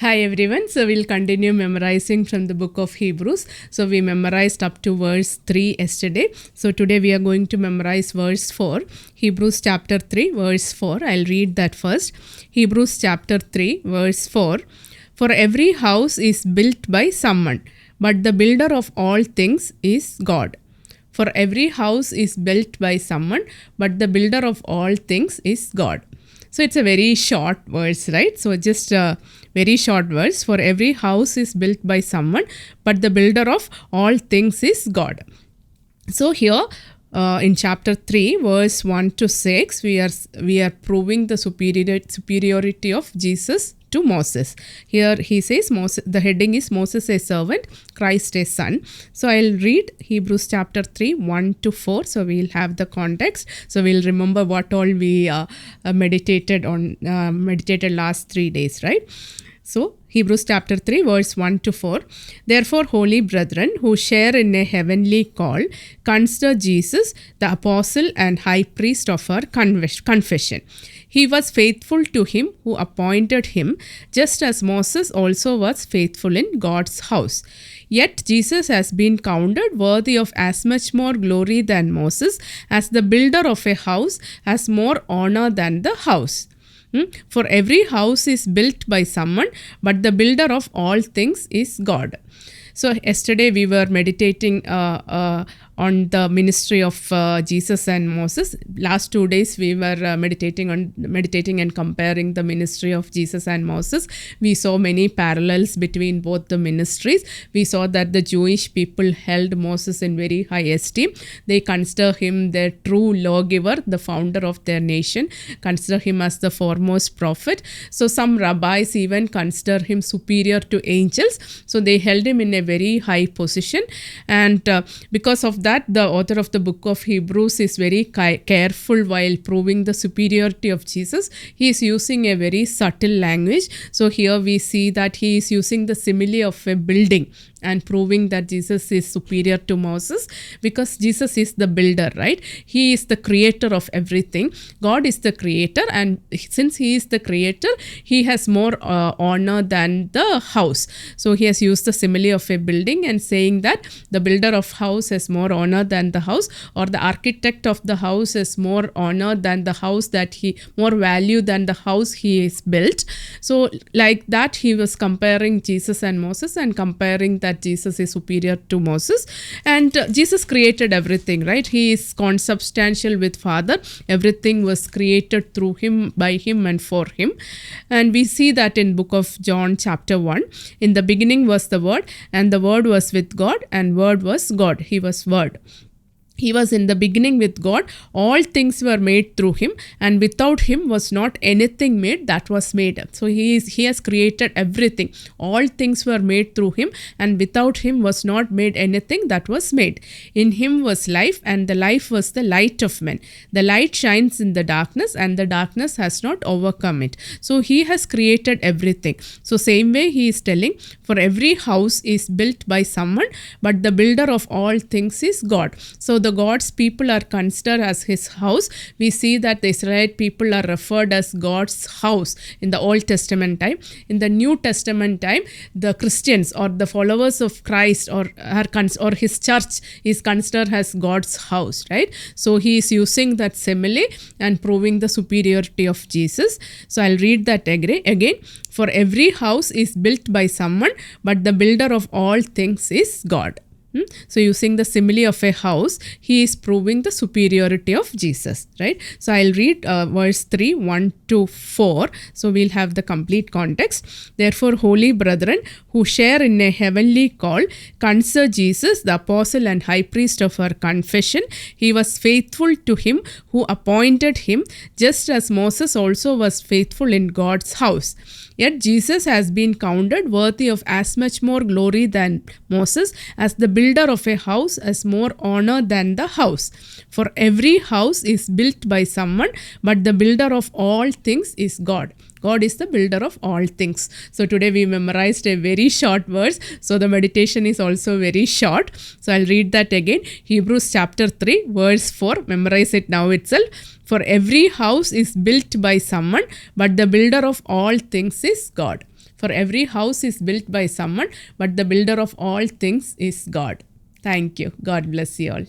Hi everyone. So we'll continue memorizing from the book of Hebrews. So we memorized up to verse 3 yesterday. So today we are going to memorize verse 4. Hebrews chapter 3 verse 4. I'll read that first. Hebrews chapter 3 verse 4. For every house is built by someone, but the builder of all things is God. For every house is built by someone, but the builder of all things is God. So it's a very short verse, right? So just a very short verse. For every house is built by someone, but the builder of all things is God. So here in chapter 3 verse 1 to 6 we are proving the superiority of Jesus to Moses. Here he says Moses, the heading is Moses a servant, Christ a son. So I'll read Hebrews chapter 3 1 to 4. So we'll have the context. So we'll remember what all we meditated last 3 days, right? So Hebrews chapter 3 verse 1 to 4. Therefore, holy brethren who share in a heavenly call, consider Jesus, the apostle and high priest of our confession. He was faithful to him who appointed him, just as Moses also was faithful in God's house. Yet Jesus has been counted worthy of as much more glory than Moses, as the builder of a house has more honor than the house. For every house is built by someone, but the builder of all things is God. So yesterday we were meditating on the ministry of Jesus and Moses. Last 2 days we were meditating and comparing the ministry of Jesus and Moses. We saw many parallels between both the ministries. We saw that the Jewish people held Moses in very high esteem. They consider him their true lawgiver, the founder of their nation, consider him as the foremost prophet. So some rabbis even consider him superior to angels. So they held him in a very high position, and because of that, the author of the book of Hebrews is very careful while proving the superiority of Jesus. He is using a very subtle language. So here we see that he is using the simile of a building and proving that Jesus is superior to Moses, because Jesus is the builder, right? He is the creator of everything. God is the creator, and since he is the creator, he has more honor than the house. So he has used the simile of a building and saying that the builder of house has more honor than the house, or the architect of the house has more honor than the house more value than the house he is built. So like that, he was comparing Jesus and Moses and comparing that Jesus is superior to Moses. And Jesus created everything, right? He is consubstantial with Father. Everything was created through him, by him and for him. And we see that in book of John chapter 1. In the beginning was the Word, and the Word was with God, and Word was God. He was Word. He was in the beginning with God. All things were made through him, and without him was not anything made that was made. So he has created everything. All things were made through him, and without him was not made anything that was made. In him was life, and the life was the light of men. The light shines in the darkness, and the darkness has not overcome it. So he has created everything. So same way he is telling, for every house is built by someone, but the builder of all things is God. So the God's people are considered as his house. We see that the Israelite people are referred as God's house in the Old Testament time. In the New Testament time, the Christians or the followers of Christ or his church is considered as God's house, right? So he is using that simile and proving the superiority of Jesus. So I'll read that again. For every house is built by someone, but the builder of all things is God. So using the simile of a house, he is proving the superiority of Jesus, right? So I'll read verse 3, 1 to 4. So we'll have the complete context. Therefore, holy brethren who share in a heavenly call, consider Jesus, the apostle and high priest of our confession. He was faithful to him who appointed him, just as Moses also was faithful in God's house. Yet Jesus has been counted worthy of as much more glory than Moses, as the builder of a house has more honor than the house. For every house is built by someone, but the builder of all things is God. God is the builder of all things. So today we memorized a very short verse. So the meditation is also very short. So I'll read that again. Hebrews chapter 3 verse 4. Memorize it now itself. For every house is built by someone, but the builder of all things is God. For every house is built by someone, but the builder of all things is God. Thank you. God bless you all.